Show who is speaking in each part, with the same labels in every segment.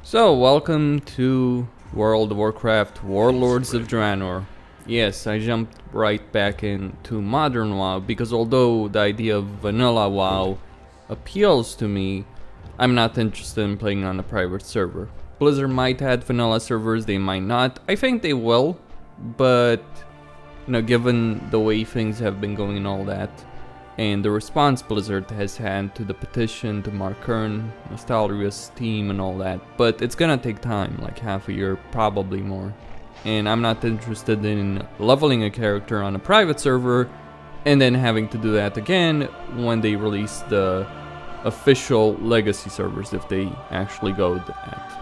Speaker 1: So, welcome to World of Warcraft Warlords of Draenor. Yes, I jumped right back into Modern WoW because although the idea of vanilla WoW appeals to me, I'm not interested in playing on a private server. Blizzard might add vanilla servers, they might not. I think they will, but given the way things have been going and all that, and the response Blizzard has had to the petition to Mark Kern, Nostalria's team and all that. But it's gonna take time, like half a year, probably more. And I'm not interested in leveling a character on a private server and then having to do that again when they release the official legacy servers, if they actually go that.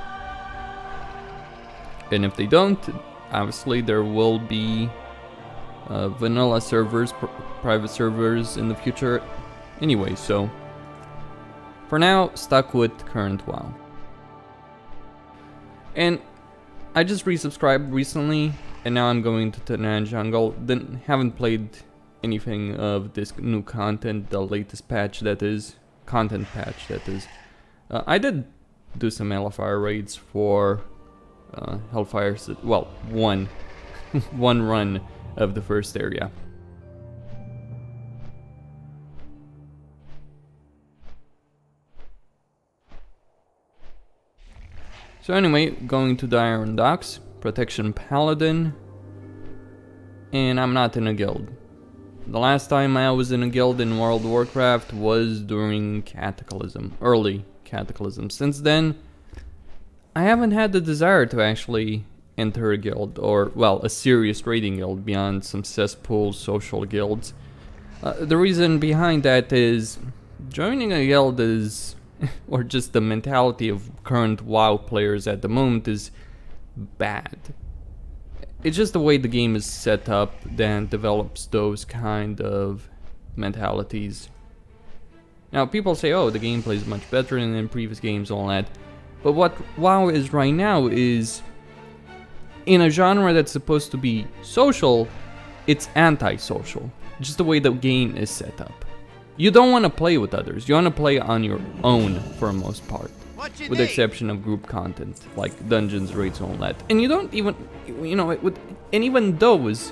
Speaker 1: And if they don't, obviously there will be vanilla servers, private servers in the future anyway, so for now, stuck with current WoW. And I just resubscribed recently, and now I'm going to Tanaan Jungle. Then haven't played anything of this new content, the latest patch that is, content patch that is. I did do some Hellfire raids for Hellfire, well, one run of the first area. So anyway, going to the Iron Docks, Protection Paladin, and I'm not in a guild. The last time I was in a guild in World of Warcraft was during Cataclysm, early Cataclysm. Since then, I haven't had the desire to actually enter a guild, or well, a serious raiding guild beyond some cesspool social guilds. The reason behind that is joining a guild is, or just the mentality of current WoW players at the moment is bad. It's just the way the game is set up that develops those kind of mentalities. Now people say, oh, the gameplay is much better than in previous games, all that. But what WoW is right now is, in a genre that's supposed to be social, it's anti-social. Just the way the game is set up. You don't want to play with others. You want to play on your own for the most part. With the exception of group content, like dungeons, raids, and all that. And you don't even, and even those,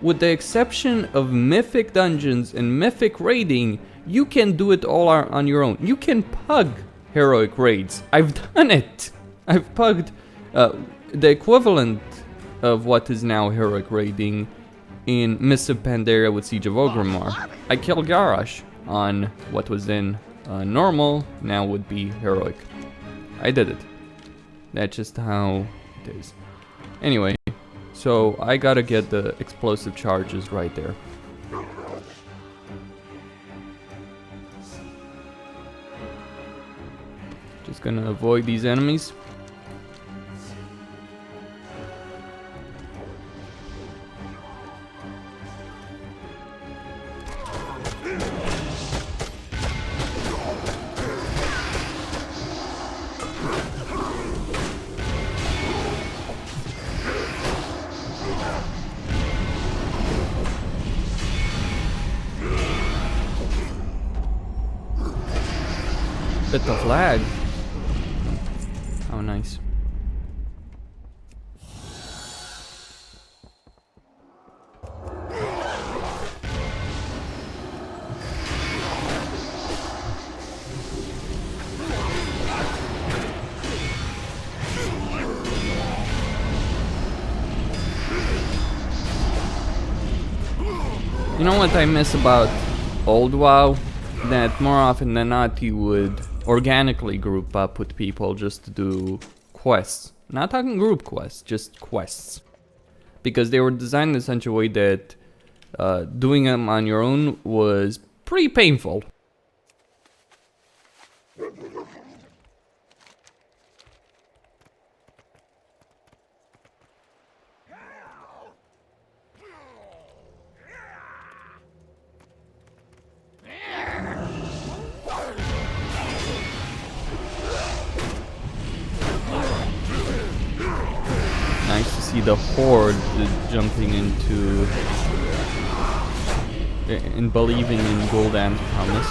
Speaker 1: with the exception of mythic dungeons and mythic raiding, you can do it all on your own. You can pug heroic raids. I've done it. I've pugged the equivalent of what is now heroic raiding in Mists of Pandaria with Siege of Orgrimmar. I killed Garrosh on what was then normal, now would be heroic. I did it. That's just how it is. Anyway, so I gotta get the explosive charges right there. Just gonna avoid these enemies. Bit of lag. Oh, nice. You know what I miss about old WoW? That more often than not you would organically group up with people just to do quests. Not talking group quests, just quests. Because they were designed in such a way that doing them on your own was pretty painful. Nice to see the horde jumping into and believing in Gul'dan's promise.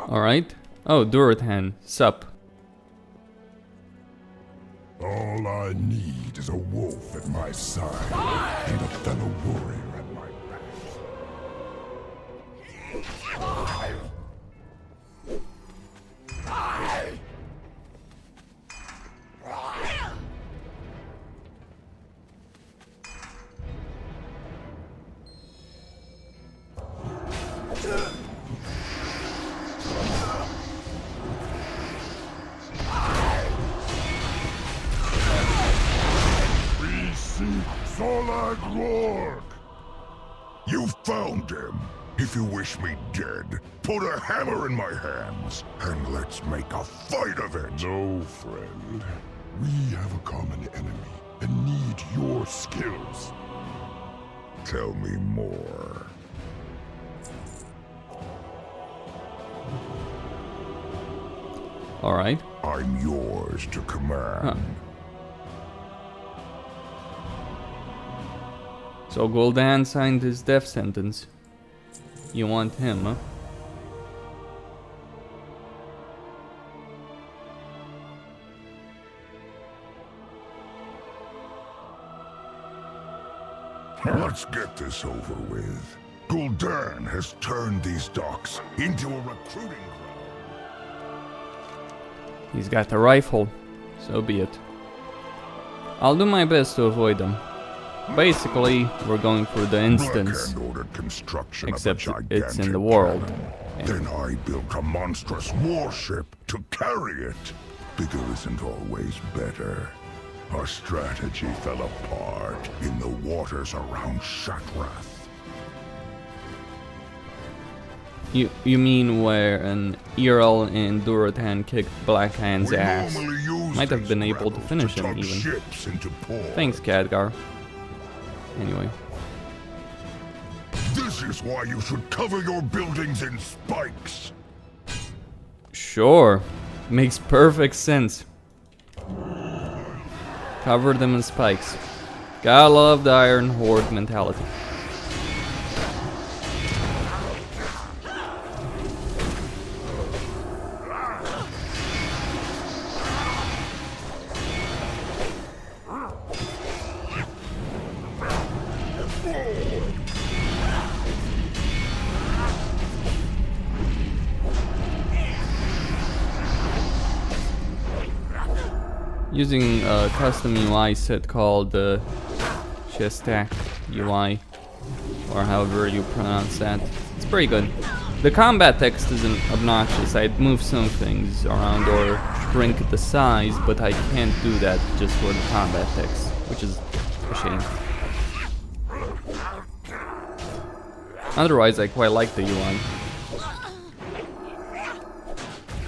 Speaker 1: Alright. Oh, Durathan. Sup.
Speaker 2: All I need is a wolf at my side and a fellow warrior at my back. Solag Rourke! You found him! If you wish me dead, put a hammer in my hands, and let's make a fight of it! No, friend. We have a common enemy, and need your skills. Tell me more.
Speaker 1: Alright.
Speaker 2: I'm yours to command.
Speaker 1: Huh. So Gul'dan signed his death sentence. You want him, huh?
Speaker 2: Let's get this over with. Gul'dan has turned these docks into a recruiting ground.
Speaker 1: He's got a rifle. So be it. I'll do my best to avoid them. Basically, we're going through the instance, except it's in the world.
Speaker 2: Then I built a monstrous warship to carry it. Bigger isn't always better. Our strategy fell apart in the waters around Shatrath.
Speaker 1: You mean where an Earl and Durathan kicked Blackhand's ass? Might have been able to finish him even. Thanks, Khadgar. Anyway.
Speaker 2: This is why you should cover your buildings in spikes.
Speaker 1: Sure. Makes perfect sense. Cover them in spikes. Gotta love the Iron Horde mentality. Using a custom UI set called the Shestak UI, or however you pronounce that. It's pretty good. The combat text isn't obnoxious. I'd move some things around or shrink the size, but I can't do that just for the combat text, which is a shame. Otherwise, I quite like the UI.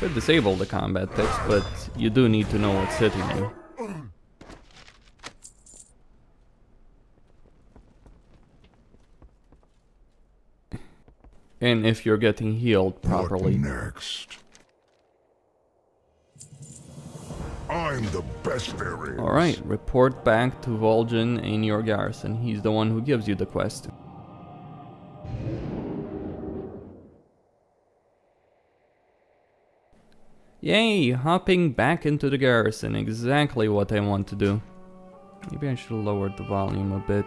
Speaker 1: Could disable the combat text, but you do need to know what city you're in. And if you're getting healed properly.
Speaker 2: What next? I'm the best there is.
Speaker 1: Alright, report back to Vol'jin in your garrison. He's the one who gives you the quest. Yay, hopping back into the garrison, exactly what I want to do. Maybe I should lower the volume a bit.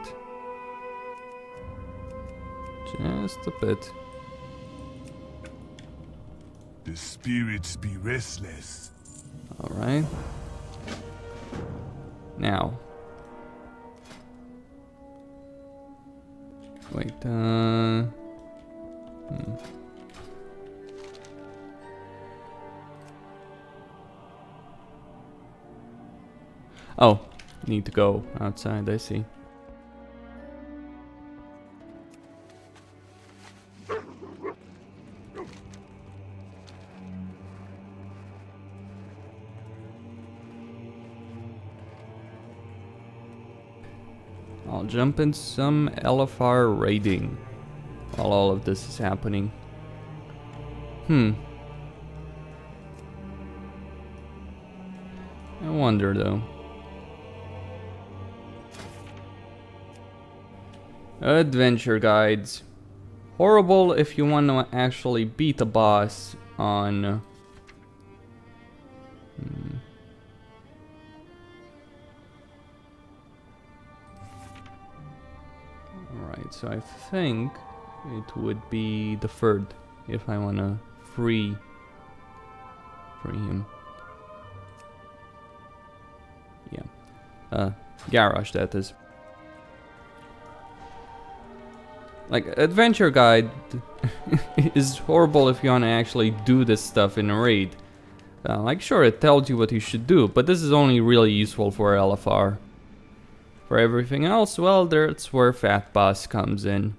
Speaker 1: Just a bit.
Speaker 3: The spirits be restless.
Speaker 1: Alright. Now. Wait, Oh, need to go outside, I see. I'll jump in some LFR raiding while all of this is happening. I wonder though. Adventure guides. Horrible if you want to actually beat a boss on... Alright, so I think it would be the third if I wanna free him. Yeah. Garrosh, that is. Like, Adventure Guide is horrible if you wanna actually do this stuff in a raid. Like, sure, it tells you what you should do, but this is only really useful for LFR. For everything else, well, that's where Fat Boss comes in.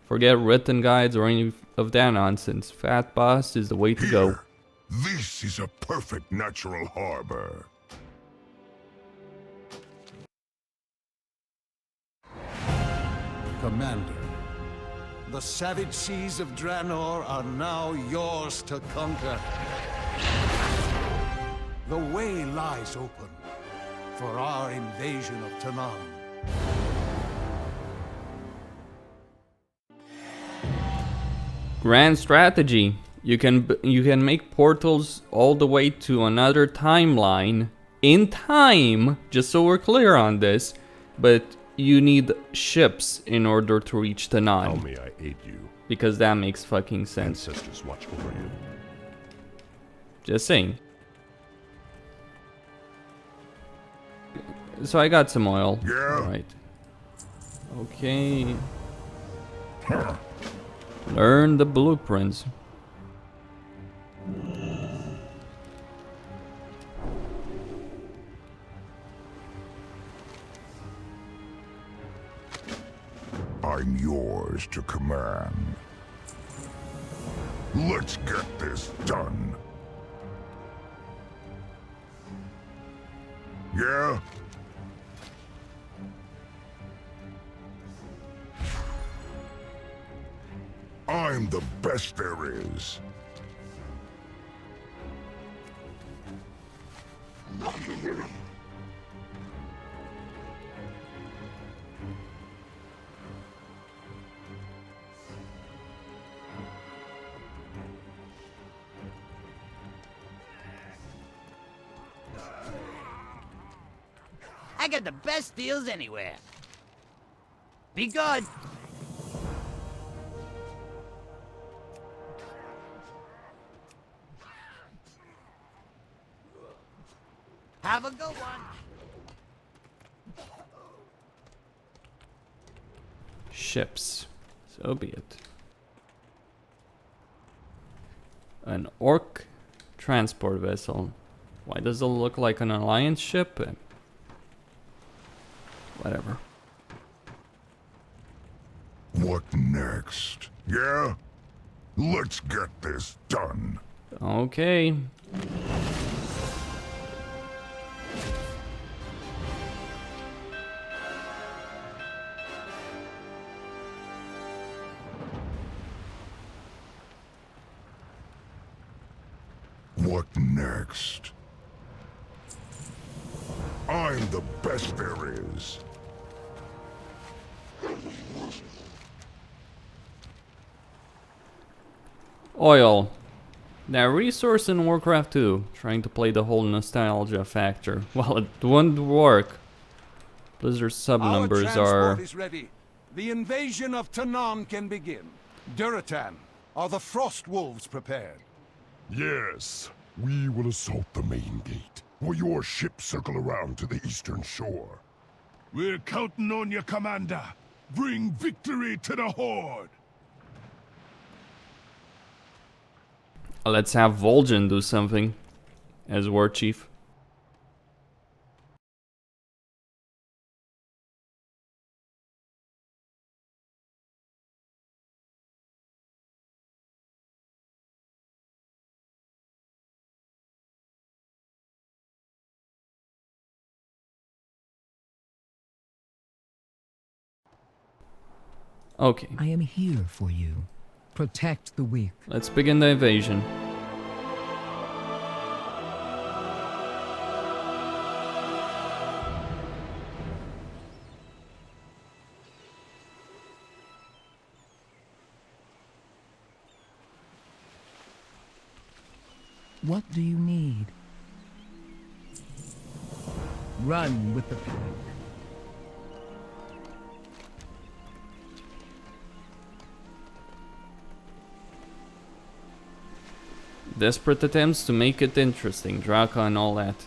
Speaker 1: Forget written guides or any of that nonsense. Fat Boss is the way to go.
Speaker 2: This is a perfect natural harbor.
Speaker 4: Commander, the savage seas of Draenor are now yours to conquer. The way lies open for our invasion of Tanaan.
Speaker 1: Grand strategy. You can make portals all the way to another timeline in time, just so we're clear on this, but you need ships in order to reach Tanaan.
Speaker 2: How may I aid you?
Speaker 1: Because that makes fucking sense.
Speaker 2: Ancestors watch over you.
Speaker 1: Just saying. So I got some oil.
Speaker 2: Yeah.
Speaker 1: Right. Okay. Learn the blueprints.
Speaker 2: I'm yours to command. Let's get this done. Yeah? I'm the best there is.
Speaker 5: I got the best deals anywhere. Be good. Have a good one.
Speaker 1: Ships. So be it. An orc transport vessel. Why does it look like an alliance ship? Whatever.
Speaker 2: What next? Yeah? Let's get this done.
Speaker 1: Okay.
Speaker 2: What next? I'm the best there is.
Speaker 1: Oil. That resource in Warcraft 2. Trying to play the whole nostalgia factor. Well, it wouldn't work. Blizzard's sub numbers
Speaker 4: Our transport
Speaker 1: are...
Speaker 4: is ready. The invasion of Tanaan can begin. Duratan, are the Frost Wolves prepared?
Speaker 2: Yes, we will assault the main gate, while your ships circle around to the eastern shore.
Speaker 3: We're counting on you, Commander. Bring victory to the Horde.
Speaker 1: Let's have Vol'jin do something as war chief. Okay,
Speaker 6: I am here for you. Protect the weak.
Speaker 1: let's begin the invasion.
Speaker 6: What do you need? Run with the pack.
Speaker 1: Desperate attempts to make it interesting, Draka and all that.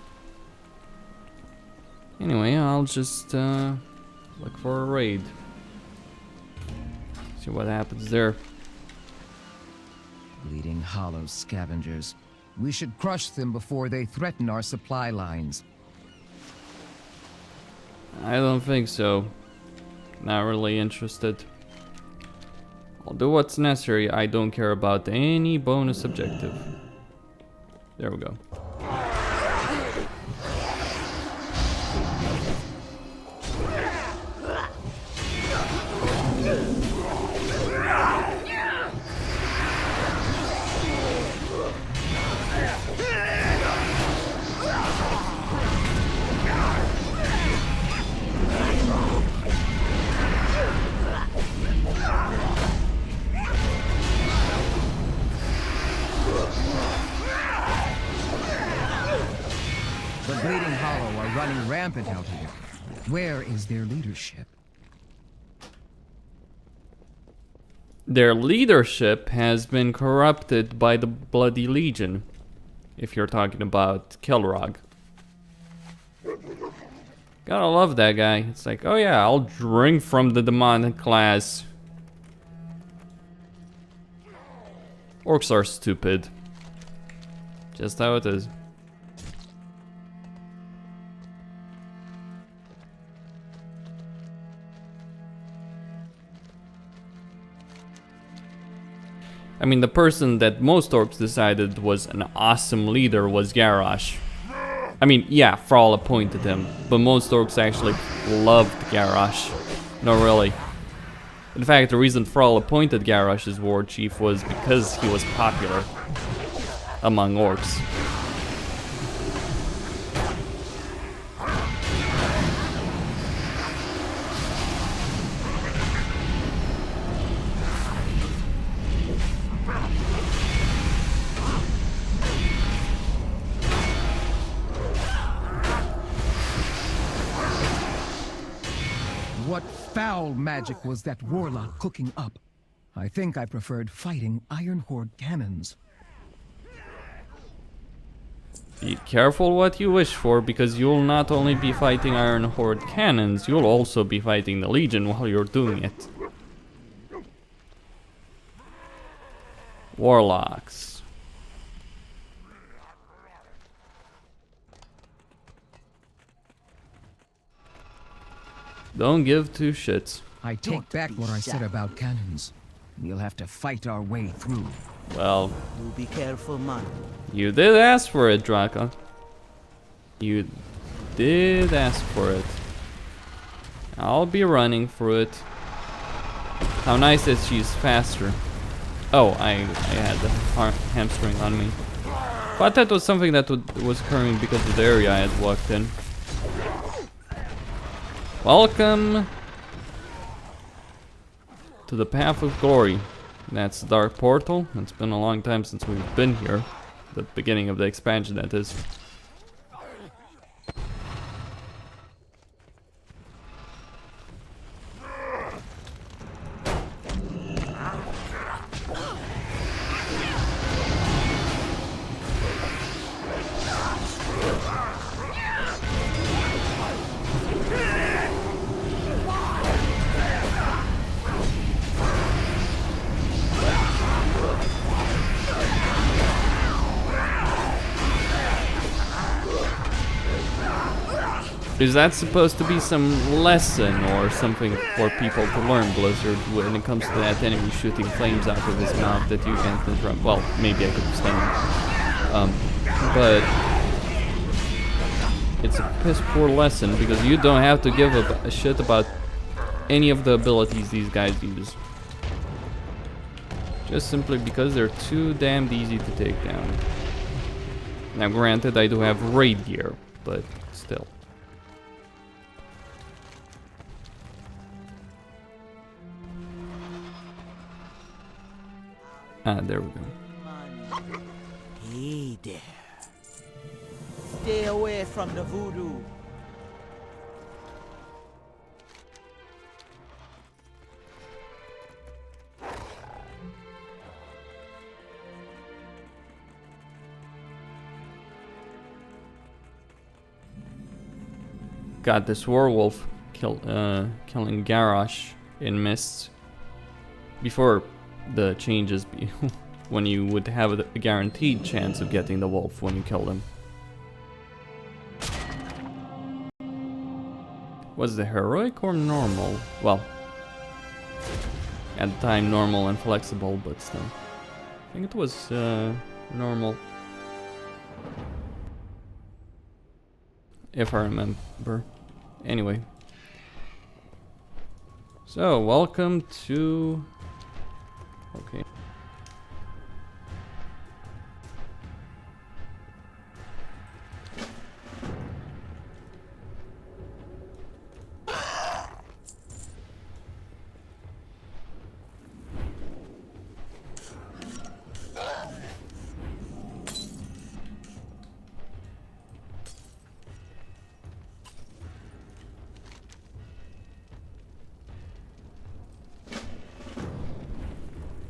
Speaker 1: Anyway, I'll just look for a raid. See what happens there.
Speaker 6: Bleeding Hollow scavengers. We should crush them before they threaten our supply lines.
Speaker 1: I don't think so. Not really interested. I'll do what's necessary. I don't care about any bonus objective. There we go.
Speaker 6: The Bleeding Hollow are running rampant out here. Where is their leadership?
Speaker 1: Their leadership has been corrupted by the Bloody Legion. If you're talking about Kilrog. Gotta love that guy. It's like, oh yeah, I'll drink from the demonic class. Orcs are stupid. Just how it is. I mean, the person that most orcs decided was an awesome leader was Garrosh. I mean, yeah, Thrall appointed him, but most orcs actually loved Garrosh. No, really. In fact, the reason Thrall appointed Garrosh as war chief was because he was popular among orcs.
Speaker 6: What foul magic was that warlock cooking up? I think I preferred fighting Iron Horde cannons.
Speaker 1: Be careful what you wish for, because you'll not only be fighting Iron Horde cannons, you'll also be fighting the Legion while you're doing it. Warlocks. Don't give two shits.
Speaker 6: I take back what I said about cannons. We'll have to fight our way through.
Speaker 1: Well,
Speaker 5: You be careful, man.
Speaker 1: you did ask for it, Draka. You did ask for it. I'll be running through it. How nice that she's faster. Oh, I had the hamstring on me. Thought that was something that was occurring because of the area I had walked in. Welcome to the Path of Glory. That's the Dark Portal. It's been a long time since we've been here. The beginning of the expansion, that is. Is that supposed to be some lesson or something for people to learn, Blizzard, when it comes to that enemy shooting flames out of his mouth that you can't interrupt? Well, maybe I could stun him. But it's a piss poor lesson because you don't have to give a shit about any of the abilities these guys use. Just simply because they're too damned easy to take down. Now granted, I do have raid gear, but still. Ah, there we go.
Speaker 5: Hey there. Stay away from the voodoo.
Speaker 1: Got this werewolf killing Garrosh in mists before the changes when you would have a guaranteed chance of getting the wolf when you kill him. Was it heroic or normal? Well, at the time normal and flexible, but still. I think it was normal. If I remember. Anyway. So, welcome to... Okay.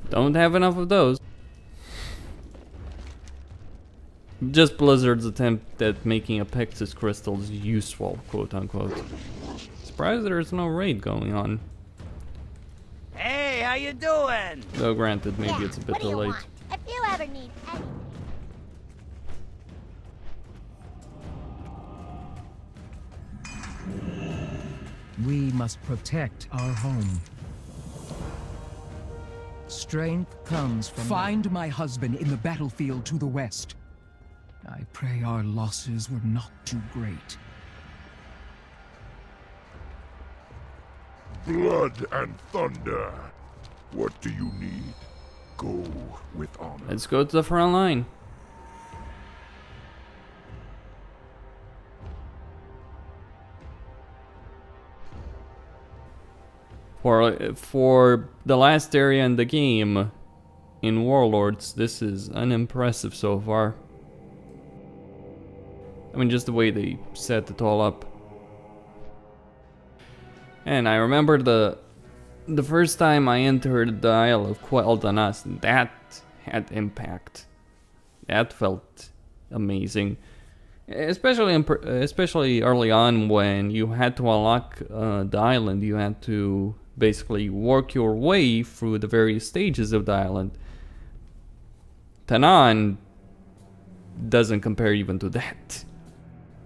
Speaker 1: Don't have enough of those. Just Blizzard's attempt at making Apexis crystals useful, quote unquote. Surprised there's no raid going on.
Speaker 5: Hey, how you doing?
Speaker 1: Though granted, maybe it's a bit
Speaker 7: what do you
Speaker 1: delayed.
Speaker 7: want? If you ever need anything.
Speaker 6: We must protect our home. Strength comes from... Find my husband in the battlefield to the west. I pray our losses were not too great.
Speaker 2: Blood and thunder. What do you need? Go with honor.
Speaker 1: Let's go to the front line. For the last area in the game, in Warlords, this is unimpressive so far. I mean, just the way they set it all up. And I remember the first time I entered the Isle of Quel'Danas, that had impact. That felt amazing. Especially early on when you had to unlock the island, you had to basically work your way through the various stages of the island. Tanaan doesn't compare even to that.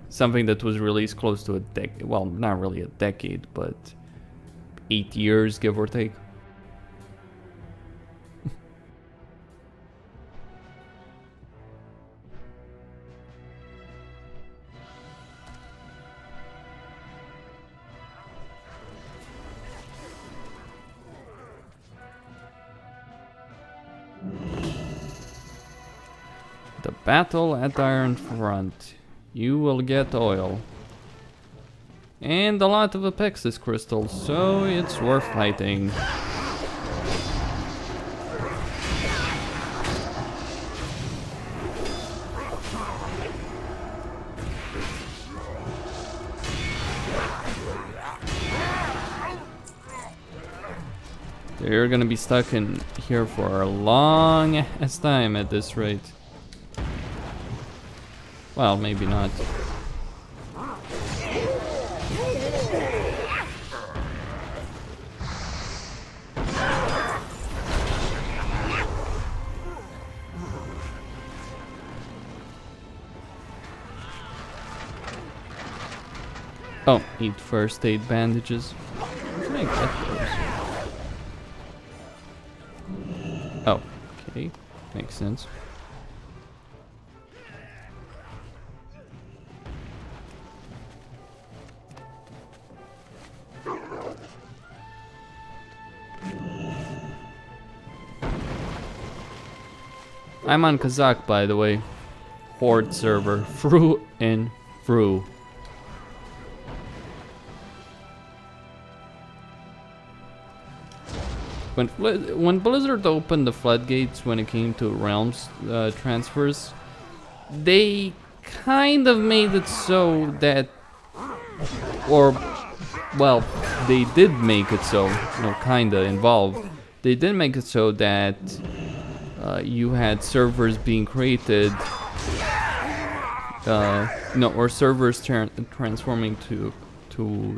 Speaker 1: Something that was released close to a decade, well, not really a decade, but 8 years, give or take. The battle at the Iron Front. You will get oil. And a lot of Apexis crystals, so it's worth fighting. They're gonna be stuck in here for a long ass time at this rate. Well, maybe not. Oh, need first aid bandages. Where can I get those? Oh, okay. Makes sense. I'm on Kazakh, by the way. Horde server, through and through. When Blizzard opened the floodgates when it came to realms transfers, they kind of made it so that, or, well, they did make it so, no, kinda involved. They did make it so that you had servers being created, no, or servers transforming to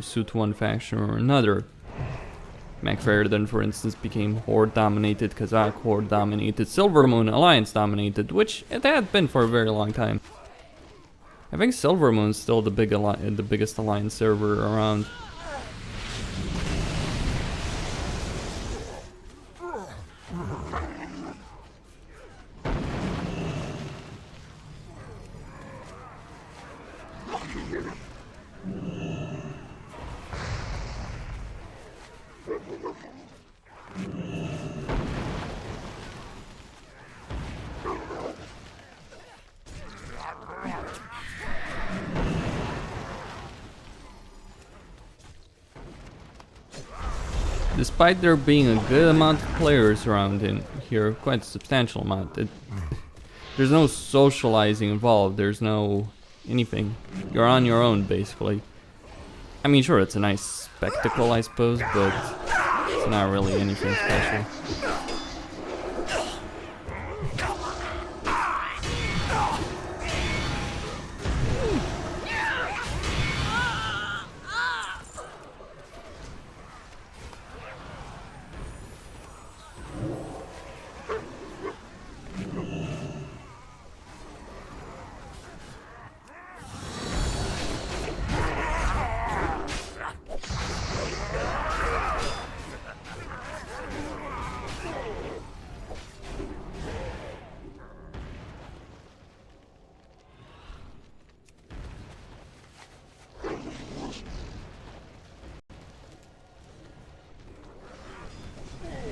Speaker 1: suit one faction or another. McFerrin, for instance, became Horde dominated, Kazakh Horde dominated, Silvermoon Alliance dominated, which it had been for a very long time. I think Silvermoon's still the biggest Alliance server around. Despite there being a good amount of players around in here, quite a substantial amount, there's no socializing involved, there's no anything. You're on your own, basically. I mean, sure, it's a nice spectacle, I suppose, but it's not really anything special.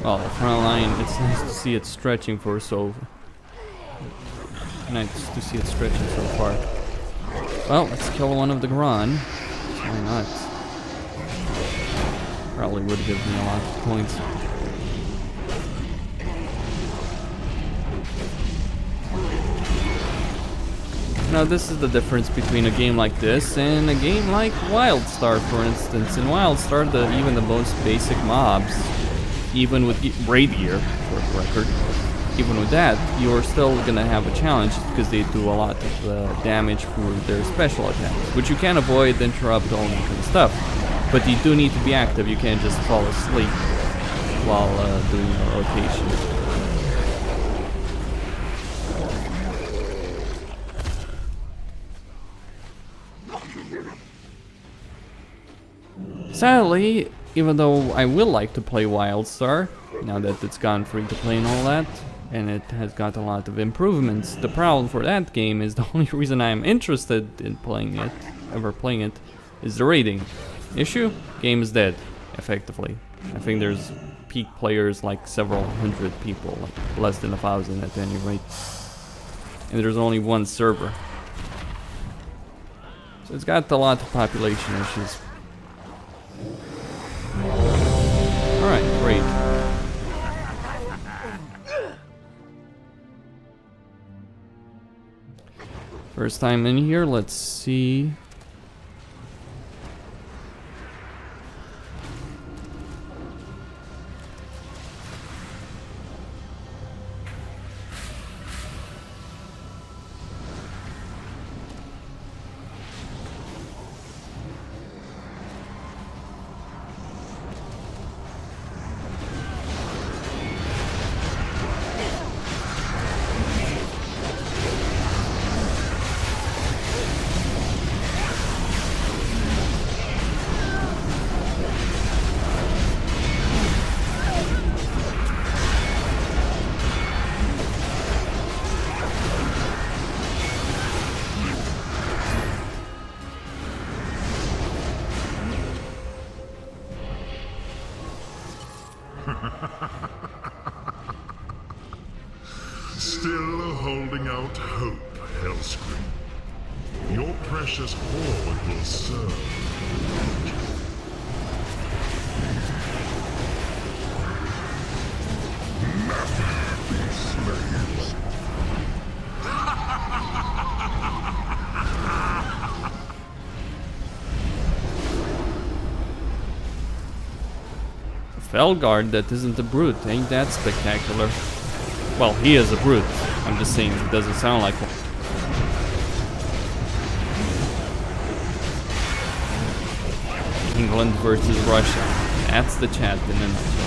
Speaker 1: Well, the front line, it's nice to see it stretching for so... Nice to see it stretching so far. Well, let's kill one of the Gran. Why not? Probably would give me a lot of points. Now, this is the difference between a game like this and a game like WildStar, for instance. In WildStar, even the most basic mobs, even with raid gear, for the record, even with that, you're still gonna have a challenge because they do a lot of damage through their special attacks, which you can avoid, interrupt, all that kind of stuff. But you do need to be active, you can't just fall asleep while doing a rotation. Sadly, even though I will like to play WildStar, now that it's gone free to play and all that, and it has got a lot of improvements, the problem for that game is the only reason I'm interested in playing it, ever playing it, is the raiding. Issue? Game is dead, effectively. I think there's peak players like several hundred people, like less than 1,000 at any rate. And there's only one server. So it's got a lot of population issues. Alright, great. First time in here, let's see.
Speaker 2: Still holding out hope, Hellscream. Your precious horde will serve. Slaves.
Speaker 1: Felguard that isn't a brute. Ain't that spectacular? Well, he is a brute. I'm just saying it doesn't sound like one. England versus Russia. That's the chat in a nutshell.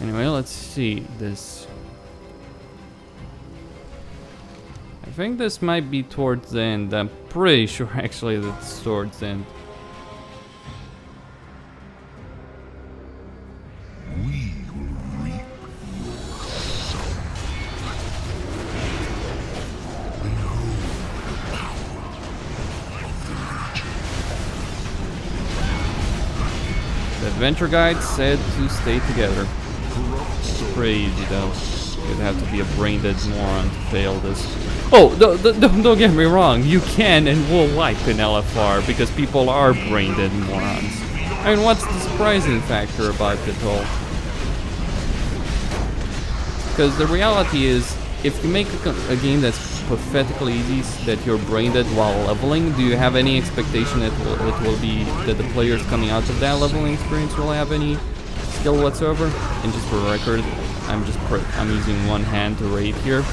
Speaker 1: Anyway, let's see this. I think this might be towards the end. I'm pretty sure actually that it's towards the end.
Speaker 2: We will reap your soul. We hold the power of the Legion.
Speaker 1: The adventure guide said to stay together. Pretty easy though. You'd have to be a brain-dead moron to fail this. Oh, don't get me wrong. You can and will wipe in LFR because people are brain-dead morons. I mean, what's the surprising factor about it all? Because the reality is, if you make a game that's pathetically easy, that you're brain-dead while leveling, do you have any expectation that it will be that the players coming out of that leveling experience will have any skill whatsoever? And just for the record, I'm using one hand to raid here.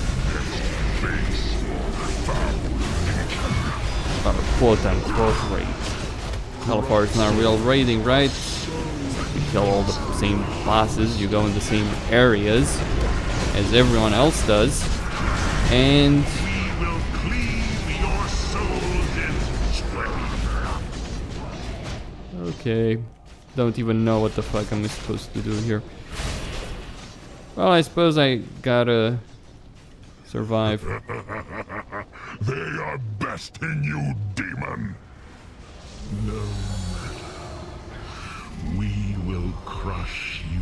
Speaker 1: Or quote unquote raid. LFR is not real raiding, right? You kill all the same bosses, you go in the same areas as everyone else does, and
Speaker 2: We will cleave your souls in strength.
Speaker 1: okay, don't even know what the fuck I'm supposed to do here. Well, I suppose I gotta survive.
Speaker 2: They are besting you, demon. No matter. We will crush you.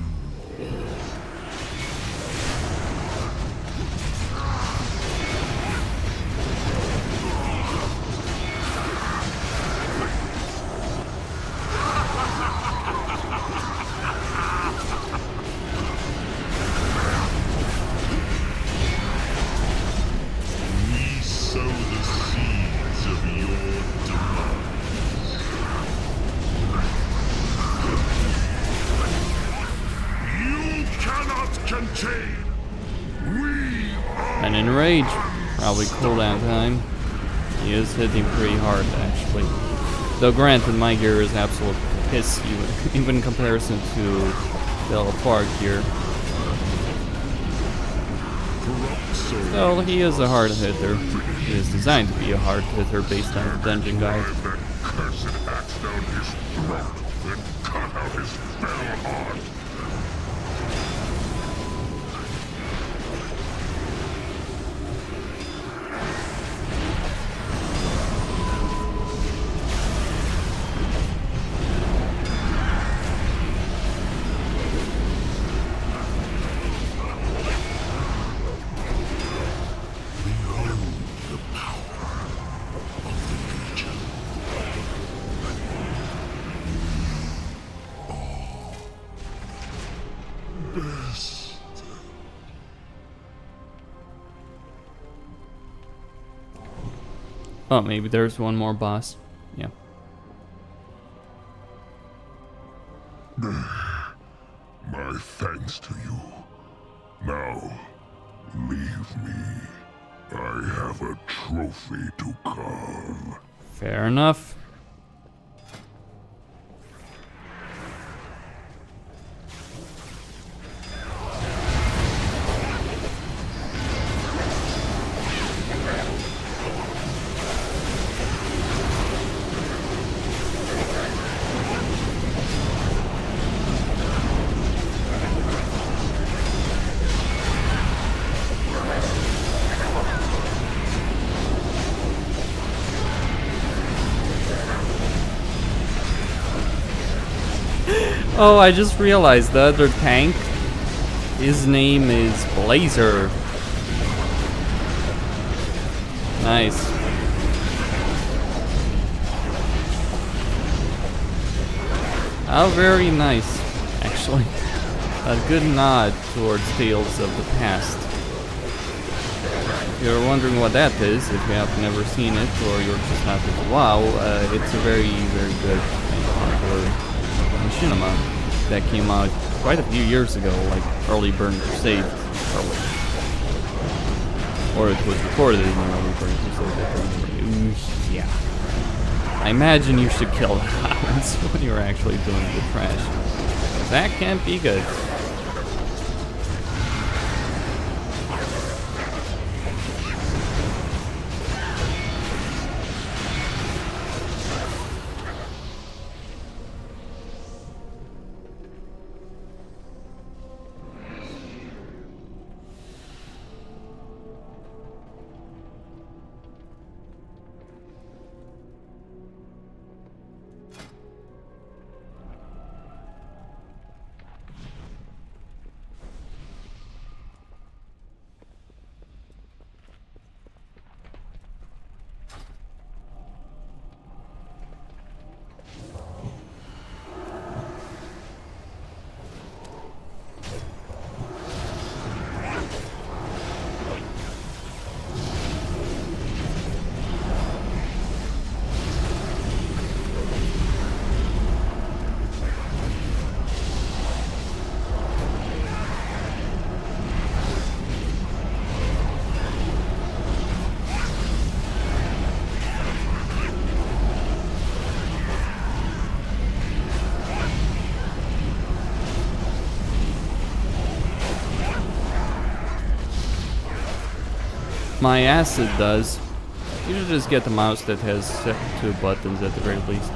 Speaker 2: We sow the seeds of your demise. You cannot contain. We are.
Speaker 1: And in rage, probably cooldown time. He is hitting pretty hard actually. Though granted, my gear is absolute piss even in comparison to the LFR gear. So he is a hard hitter. He is designed to be a hard hitter based on the dungeon guide.
Speaker 2: Drive that cursed axe down his throat, then cut out his fell heart. We hold the power of the Legion. Best.
Speaker 1: Oh, maybe there's one more boss. Yeah.
Speaker 2: My thanks to you. Now, leave me. I have a trophy to carve.
Speaker 1: Fair enough. Oh, I just realized the other tank, his name is Blazer. Nice. Oh, very nice, actually. A good nod towards Tales of the Past. you're wondering what that is, if you have never seen it or you're just not into WoW, it's a very, very good and popular machinima that came out quite a few years ago, like early Burn Crusade, probably. Or it was recorded in early Burn Crusade. Yeah. I imagine you should kill the hounds when you're actually doing the trash. That can't be good. My acid does. You should just get the mouse that has 2 buttons at the very least.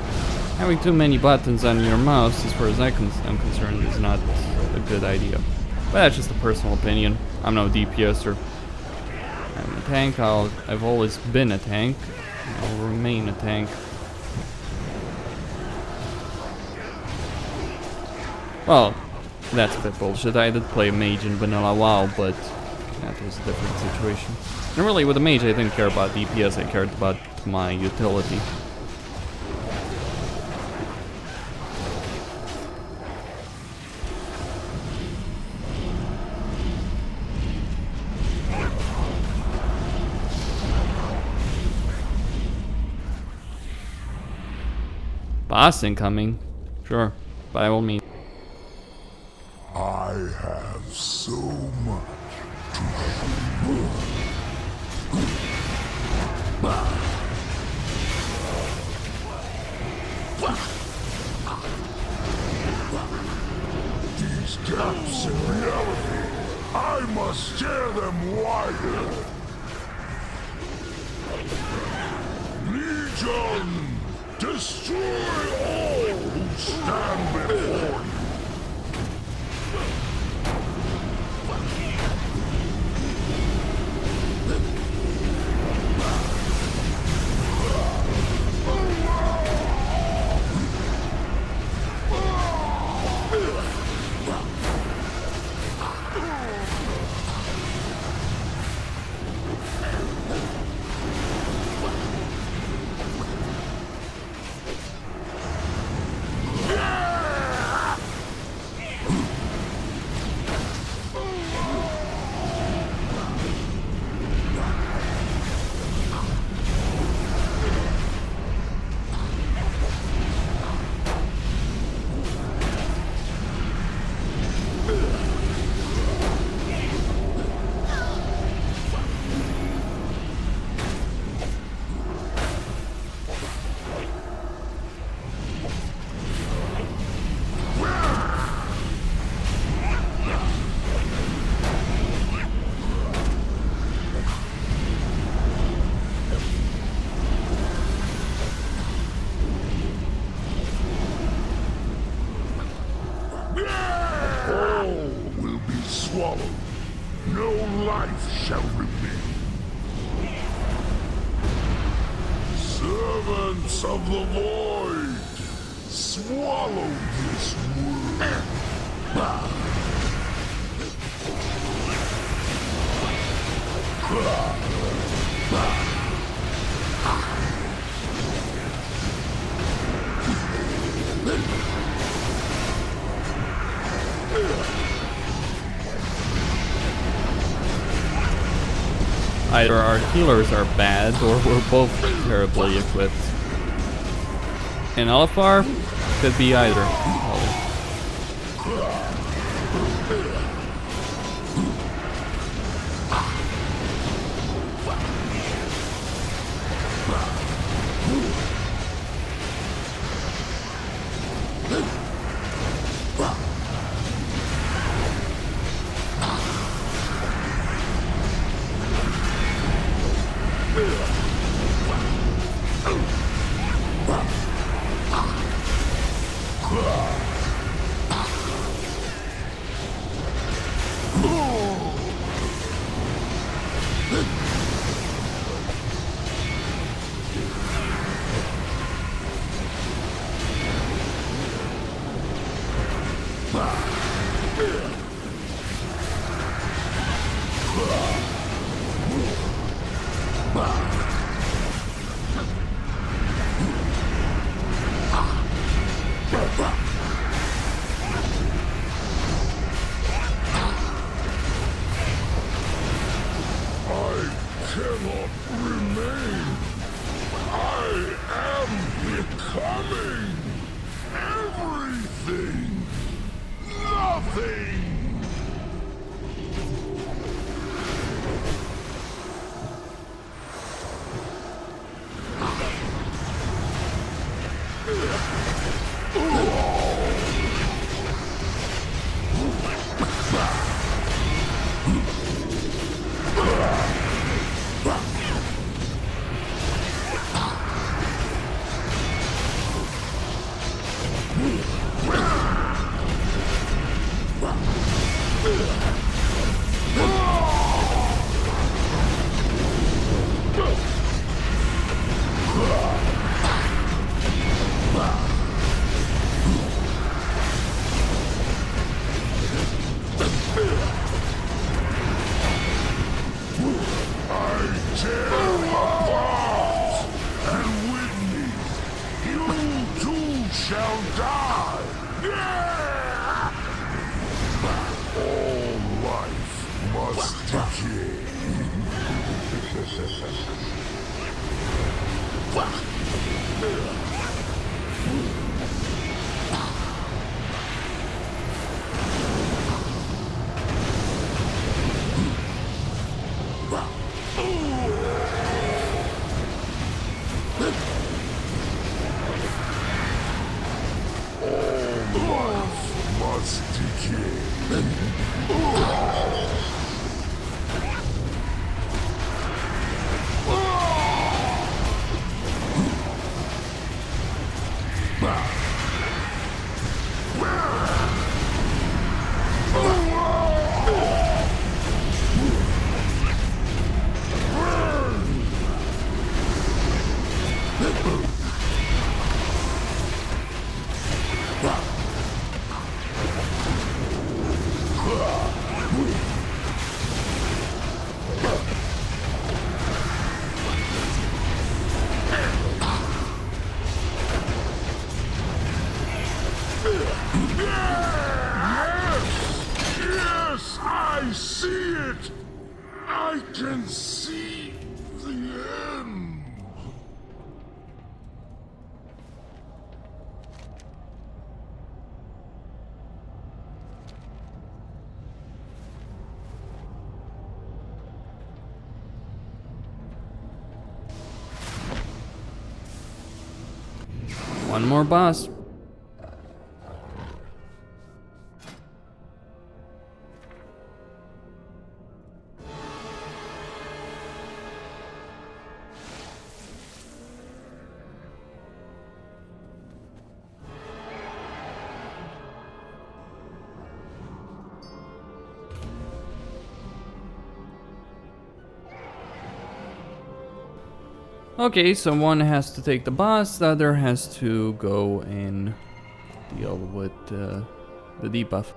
Speaker 1: Having too many buttons on your mouse, as far as I'm concerned, is not a good idea. But that's just a personal opinion. I'm no DPSer. I'm a tank. I've always been a tank. I'll remain a tank. Well, that's a bit bullshit. I did play mage in vanilla WoW, but that was a different situation. And really, with the mage, I didn't care about DPS, I cared about my utility. Boss incoming? Sure, by all means.
Speaker 2: I have so much to show. These gaps in reality, I must tear them wider. Legion, destroy all who stand before you. Swallowed. No life shall remain. Servants of the void, swallow this world.
Speaker 1: Either our healers are bad, or we're both terribly equipped. And Alfar could be either.
Speaker 2: Cannot remain. I am becoming everything. Nothing. Shall die! Yeah! All life must decay. Must decay. Yes, I see it. I can see the end.
Speaker 1: One more boss. Okay, so one has to take the boss, the other has to go and deal with the debuff.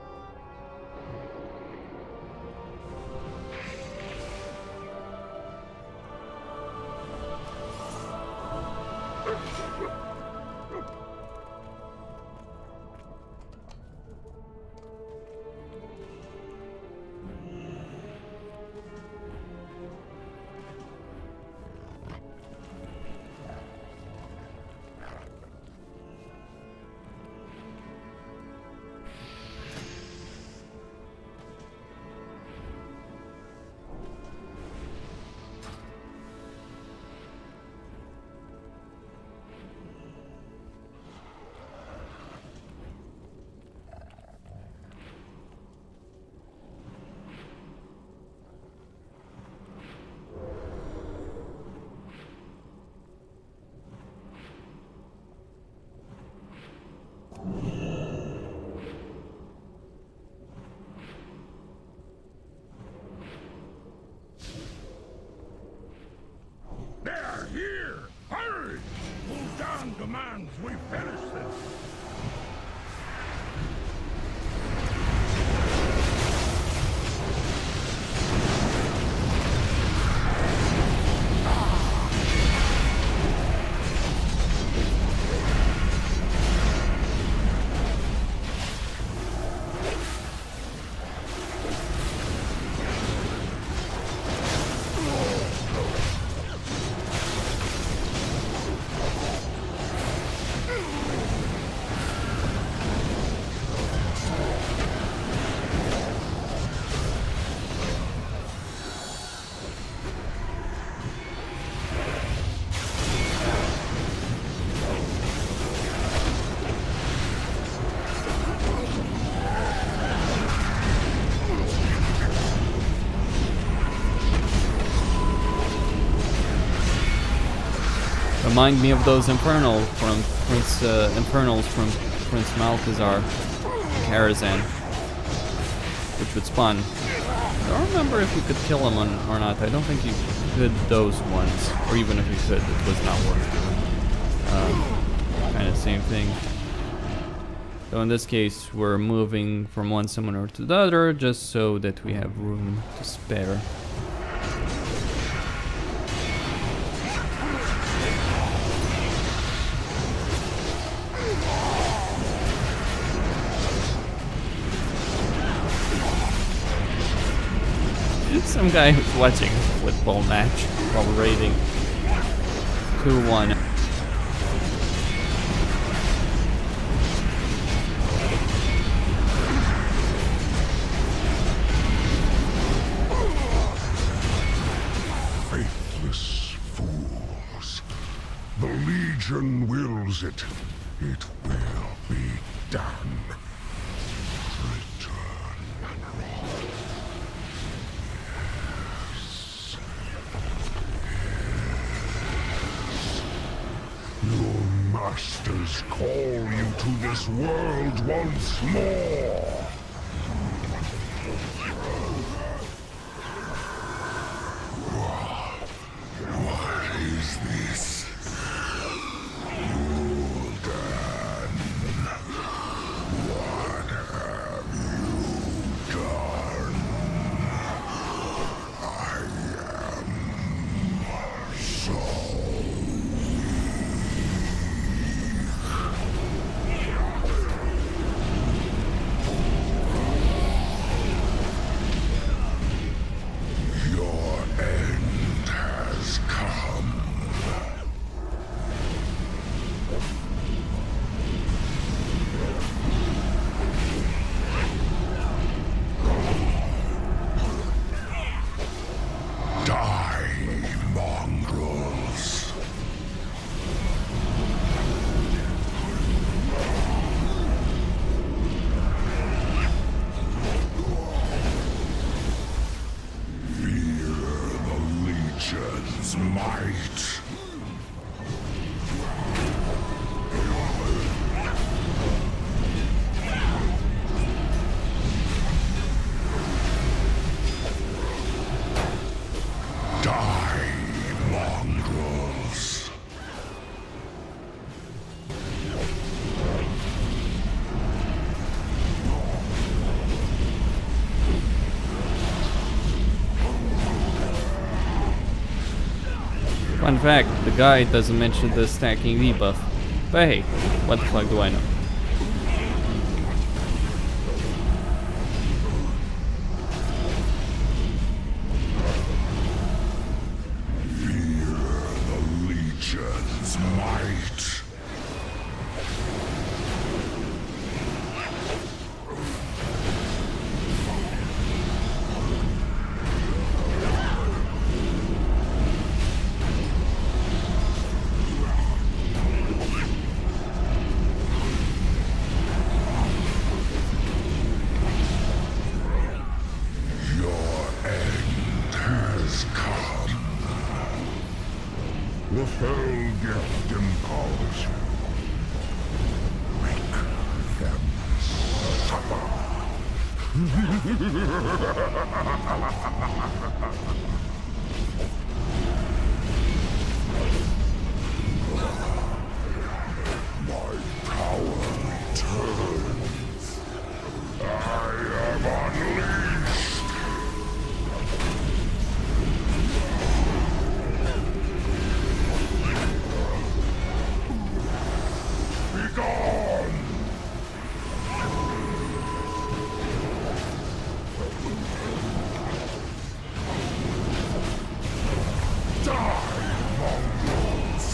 Speaker 1: Remind me of those Infernals from Prince Malchazar, Karazhan, which would spawn. I don't remember if you could kill him or not. I don't think you could those ones, or even if you could, it was not worth doing. Kind of same thing. So in this case, we're moving from one summoner to the other, just so that we have room to spare. Some guy who's watching a football match while raiding 2-1.
Speaker 2: Faithless fools. The Legion wills it. It will be done. Return and rot. Your masters call you to this world once more. What is this? Gul'dan. What have you done? I am so might. Die, mongrels.
Speaker 1: Fun fact, the guide doesn't mention the stacking debuff. But hey, what the fuck do I know?
Speaker 2: Fear the Legion's might. The fell gift empowers you. Make them suffer. My power returns. I am unleashed. Gone! Die, mongrels!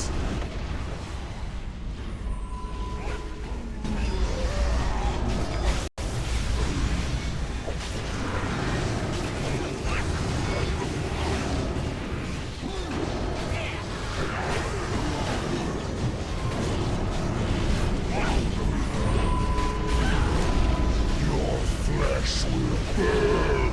Speaker 2: Flesh will burn.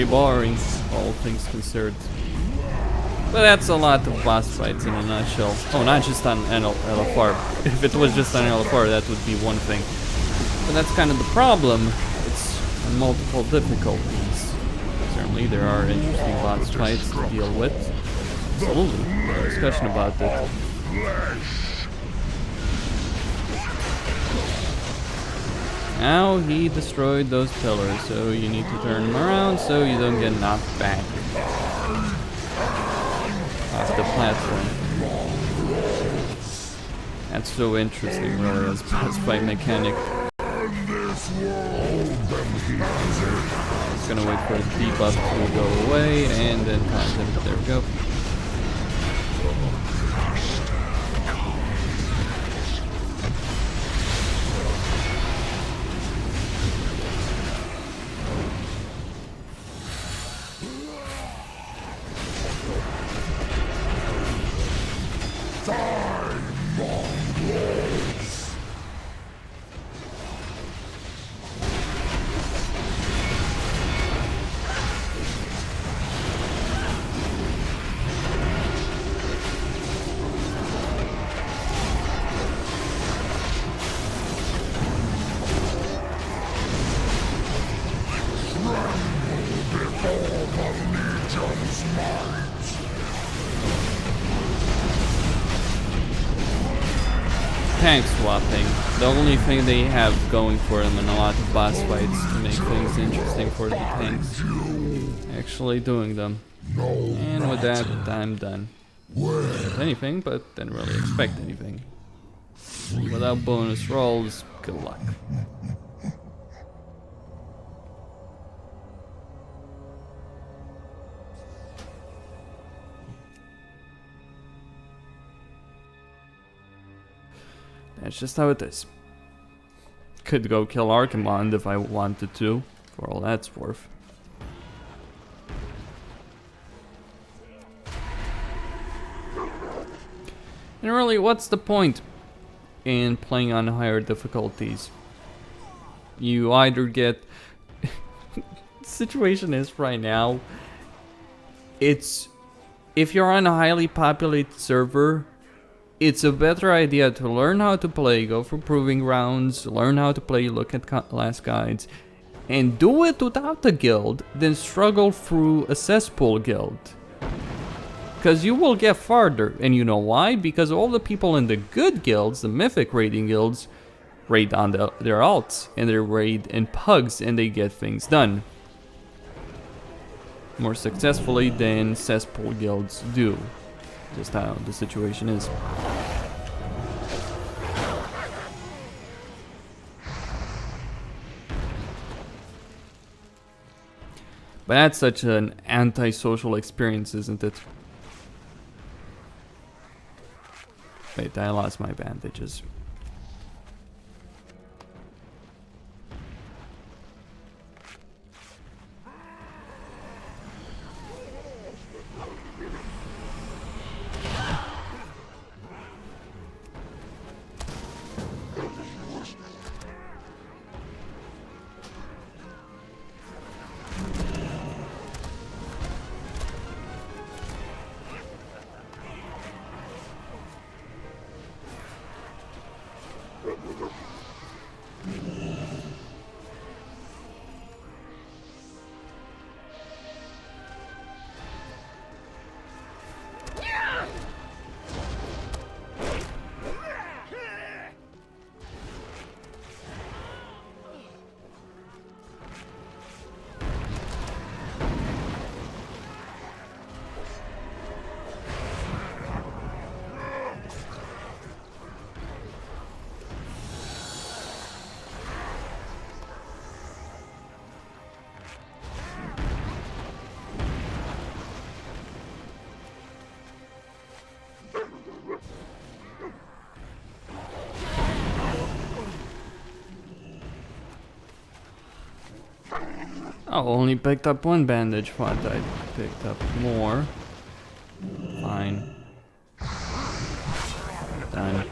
Speaker 1: very boring, all things considered. But that's a lot of boss fights in a nutshell. Oh, not just on LFR. If it was just on LFR, that would be one thing. But that's kind of the problem. It's on multiple difficulties. Certainly there are interesting boss fights to deal with. Absolutely, no discussion about it. Now he destroyed those pillars, so you need to turn them around so you don't get knocked back off the platform. That's so interesting, really, as boss fight mechanic. Just gonna wait for the debuff to go away and then content. There we go. Tank swapping. The only thing they have going for them in a lot of boss fights to make things interesting for the tanks. Actually doing them. And with that, I'm done. If anything, but didn't really expect anything. Without bonus rolls, good luck. That's just how it is. Could go kill Archimond if I wanted to, for all that's worth. And really, what's the point in playing on higher difficulties? You either get... The situation is right now, it's... If you're on a highly populated server, it's a better idea to learn how to play, go for proving rounds, learn how to play, look at class guides, and do it without a guild, than struggle through a cesspool guild. Because you will get farther, and you know why? Because all the people in the good guilds, the mythic raiding guilds, raid on their alts, and they raid in PUGs, and they get things done more successfully than cesspool guilds do. Just how the situation is. But that's such an antisocial experience, isn't it? Wait, I lost my bandages. Oh, only picked up one bandage. Thought I picked up more. Fine. Done.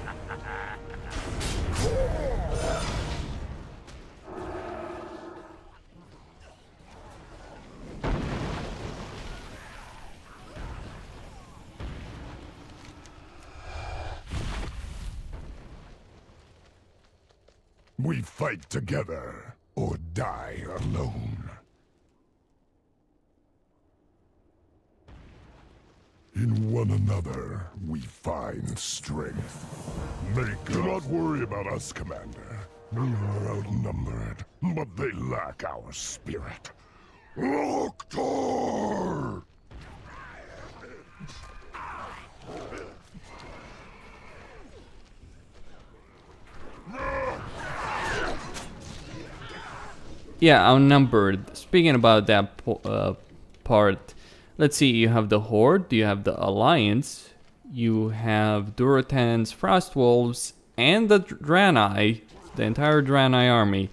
Speaker 2: We fight together, or die alone. In one another, we find strength. Do not worry about us, Commander. We are outnumbered, but they lack our spirit. Loktor!
Speaker 1: Yeah, outnumbered. Speaking about that part, let's see, you have the Horde, you have the Alliance, you have Durotan's Frostwolves, and the Draenei, the entire Draenei army,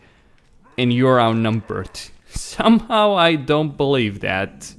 Speaker 1: and you're outnumbered. Somehow I don't believe that.